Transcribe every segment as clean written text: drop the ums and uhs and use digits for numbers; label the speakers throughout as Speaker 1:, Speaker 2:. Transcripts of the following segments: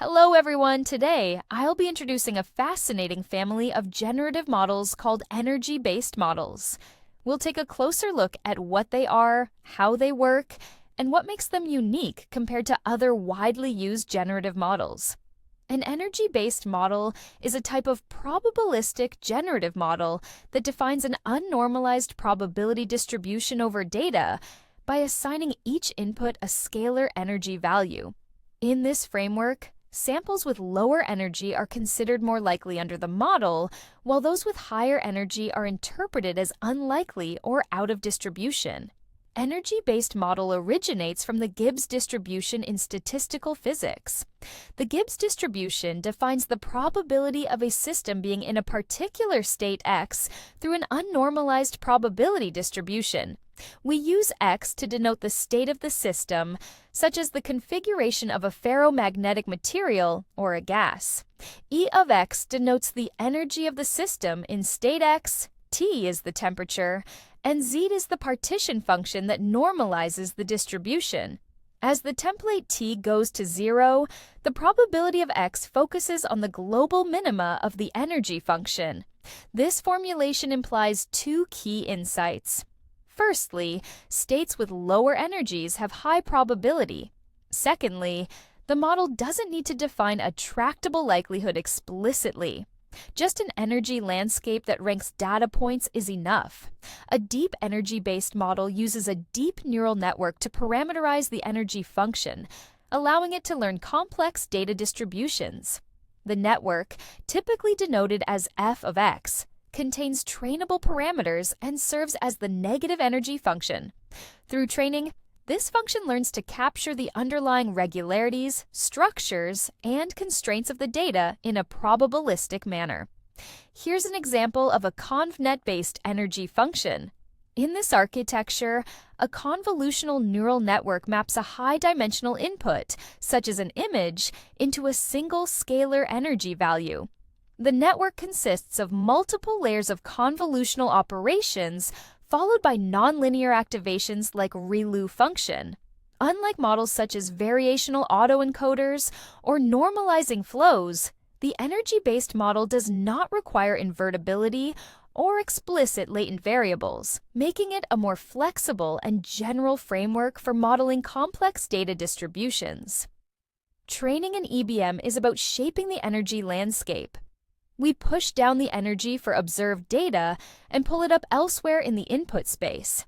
Speaker 1: Hello everyone! Today, I'll be introducing a fascinating family of generative models called energy-based models. We'll take a closer look at what they are, how they work, and what makes them unique compared to other widely used generative models. An energy-based model is a type of probabilistic generative model that defines an unnormalized probability distribution over data by assigning each input a scalar energy value. In this framework, samples with lower energy are considered more likely under the model, while those with higher energy are interpreted as unlikely or out of distribution. Energy-based model originates from the Gibbs distribution in statistical physics. The Gibbs distribution defines the probability of a system being in a particular state X through an unnormalized probability distribution. We use X to denote the state of the system, such as the configuration of a ferromagnetic material or a gas. E of X denotes the energy of the system in state X, T is the temperature, and Z is the partition function that normalizes the distribution. As the template T goes to 0, the probability of X focuses on the global minima of the energy function. This formulation implies two key insights. Firstly, states with lower energies have high probability. Secondly, the model doesn't need to define a tractable likelihood explicitly. Just an energy landscape that ranks data points is enough. A deep energy-based model uses a deep neural network to parameterize the energy function, allowing it to learn complex data distributions. The network, typically denoted as f of x, contains trainable parameters and serves as the negative energy function. Through training, this function learns to capture the underlying regularities, structures, and constraints of the data in a probabilistic manner. Here's an example of a ConvNet-based energy function. In this architecture, a convolutional neural network maps a high-dimensional input, such as an image, into a single scalar energy value. The network consists of multiple layers of convolutional operations followed by nonlinear activations like ReLU function. Unlike models such as variational autoencoders or normalizing flows, the energy-based model does not require invertibility or explicit latent variables, making it a more flexible and general framework for modeling complex data distributions. Training an EBM is about shaping the energy landscape. We push down the energy for observed data and pull it up elsewhere in the input space.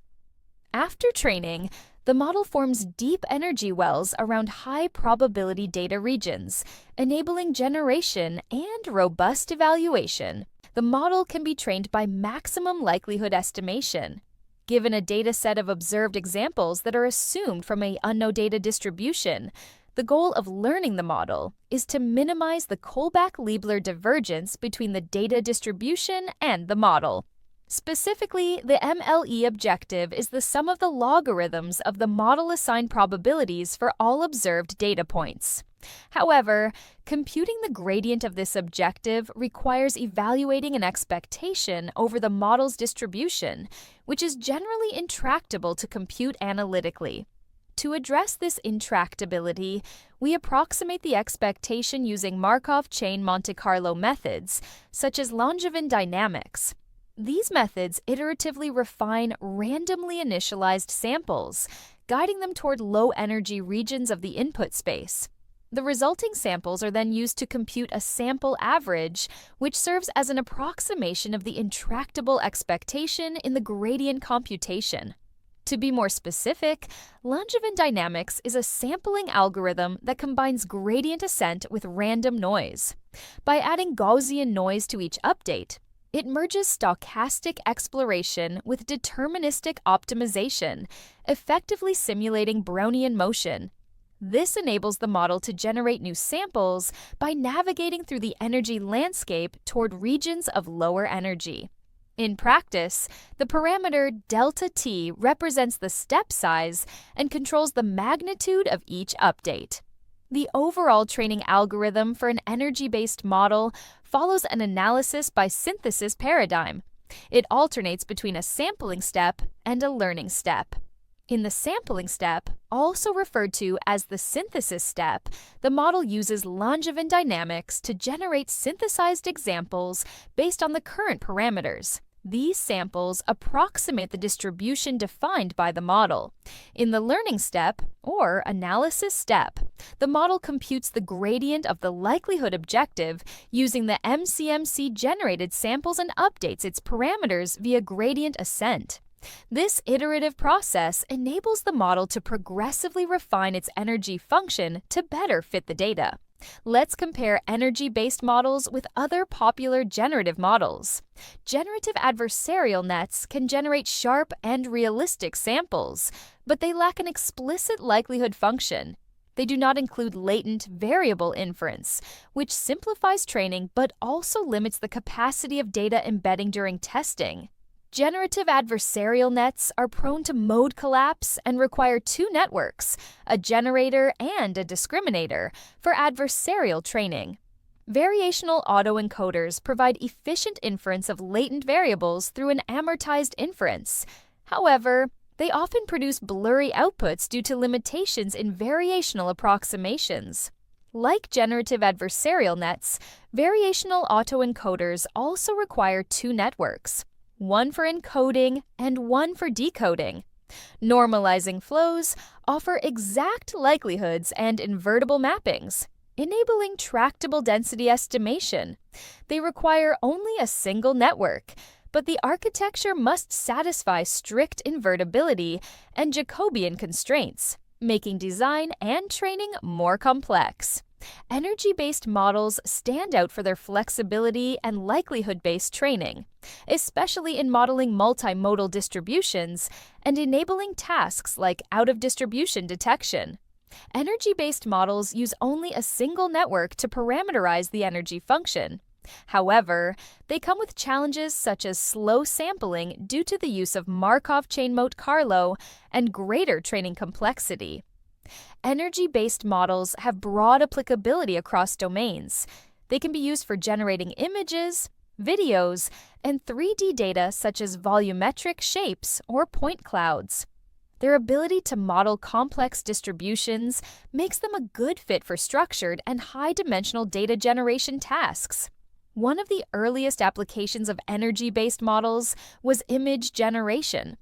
Speaker 1: After training, the model forms deep energy wells around high-probability data regions, enabling generation and robust evaluation. The model can be trained by maximum likelihood estimation. Given a data set of observed examples that are assumed from an unknown data distribution, the goal of learning the model is to minimize the Kullback-Leibler divergence between the data distribution and the model. Specifically, the MLE objective is the sum of the logarithms of the model-assigned probabilities for all observed data points. However, computing the gradient of this objective requires evaluating an expectation over the model's distribution, which is generally intractable to compute analytically. To address this intractability, we approximate the expectation using Markov chain Monte Carlo methods, such as Langevin dynamics. These methods iteratively refine randomly initialized samples, guiding them toward low-energy regions of the input space. The resulting samples are then used to compute a sample average, which serves as an approximation of the intractable expectation in the gradient computation. To be more specific, Langevin dynamics is a sampling algorithm that combines gradient ascent with random noise. By adding Gaussian noise to each update, it merges stochastic exploration with deterministic optimization, effectively simulating Brownian motion. This enables the model to generate new samples by navigating through the energy landscape toward regions of lower energy. In practice, the parameter delta t represents the step size and controls the magnitude of each update. The overall training algorithm for an energy-based model follows an analysis by synthesis paradigm. It alternates between a sampling step and a learning step. In the sampling step, also referred to as the synthesis step, the model uses Langevin dynamics to generate synthesized examples based on the current parameters. These samples approximate the distribution defined by the model. In the learning step, or analysis step, the model computes the gradient of the likelihood objective using the MCMC-generated samples and updates its parameters via gradient ascent. This iterative process enables the model to progressively refine its energy function to better fit the data. Let's compare energy-based models with other popular generative models. Generative adversarial nets can generate sharp and realistic samples, but they lack an explicit likelihood function. They do not include latent variable inference, which simplifies training but also limits the capacity of data embedding during testing. Generative adversarial nets are prone to mode collapse and require two networks, a generator and a discriminator, for adversarial training. Variational autoencoders provide efficient inference of latent variables through an amortized inference. However, they often produce blurry outputs due to limitations in variational approximations. Like generative adversarial nets, variational autoencoders also require two networks, one for encoding and one for decoding. Normalizing flows offer exact likelihoods and invertible mappings, enabling tractable density estimation. They require only a single network, but the architecture must satisfy strict invertibility and Jacobian constraints, making design and training more complex. Energy-based models stand out for their flexibility and likelihood-based training, especially in modeling multimodal distributions and enabling tasks like out-of-distribution detection. Energy-based models use only a single network to parameterize the energy function. However, they come with challenges such as slow sampling due to the use of Markov chain Monte-Carlo and greater training complexity. Energy-based models have broad applicability across domains. They can be used for generating images, videos, and 3D data such as volumetric shapes or point clouds. Their ability to model complex distributions makes them a good fit for structured and high-dimensional data generation tasks. One of the earliest applications of energy-based models was image generation.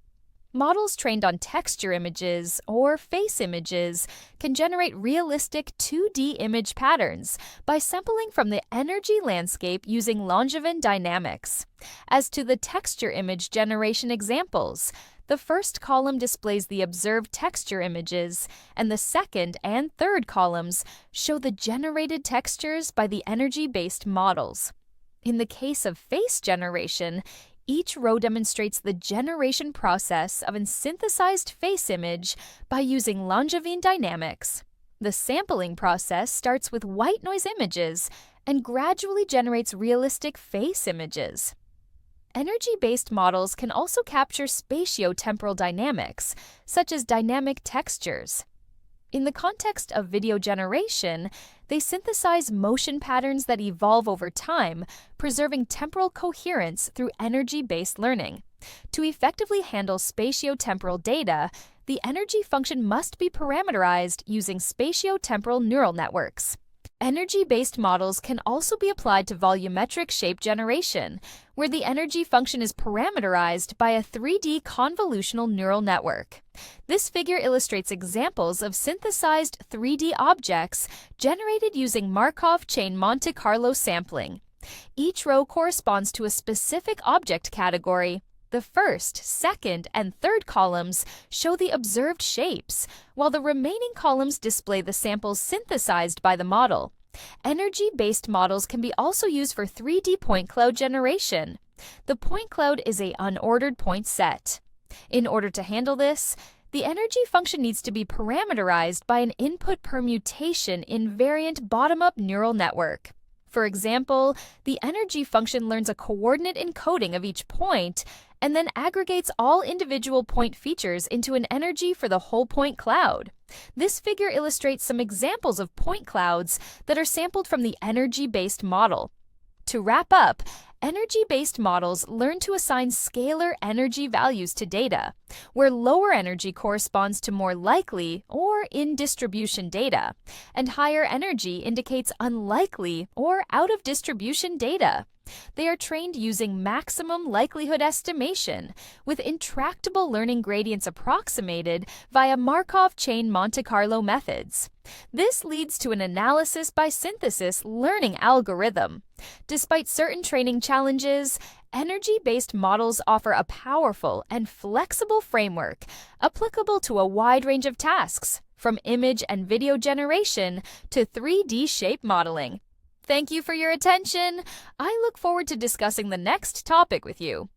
Speaker 1: Models trained on texture images or face images can generate realistic 2D image patterns by sampling from the energy landscape using Langevin dynamics. As to the texture image generation examples, the first column displays the observed texture images, and the second and third columns show the generated textures by the energy-based models. In the case of face generation, each row demonstrates the generation process of a synthesized face image by using Langevin dynamics. The sampling process starts with white noise images and gradually generates realistic face images. Energy-based models can also capture spatiotemporal dynamics, such as dynamic textures. In the context of video generation, they synthesize motion patterns that evolve over time, preserving temporal coherence through energy-based learning. To effectively handle spatiotemporal data, the energy function must be parameterized using spatiotemporal neural networks. Energy-based models can also be applied to volumetric shape generation, where the energy function is parameterized by a 3D convolutional neural network. This figure illustrates examples of synthesized 3D objects generated using Markov chain Monte-Carlo sampling. Each row corresponds to a specific object category. The first, second, and third columns show the observed shapes, while the remaining columns display the samples synthesized by the model. Energy-based models can be also used for 3D point cloud generation. The point cloud is an unordered point set. In order to handle this, the energy function needs to be parameterized by an input permutation invariant bottom-up neural network. For example, the energy function learns a coordinate encoding of each point and then aggregates all individual point features into an energy for the whole point cloud. This figure illustrates some examples of point clouds that are sampled from the energy-based model. To wrap up, Energy-based models learn to assign scalar energy values to data, where lower energy corresponds to more likely or in-distribution data, and higher energy indicates unlikely or out-of-distribution data. They are trained using maximum likelihood estimation, with intractable learning gradients approximated via Markov chain Monte Carlo methods. This leads to an analysis by synthesis learning algorithm. Despite certain training challenges, energy-based models offer a powerful and flexible framework applicable to a wide range of tasks, from image and video generation to 3D shape modeling. Thank you for your attention. I look forward to discussing the next topic with you.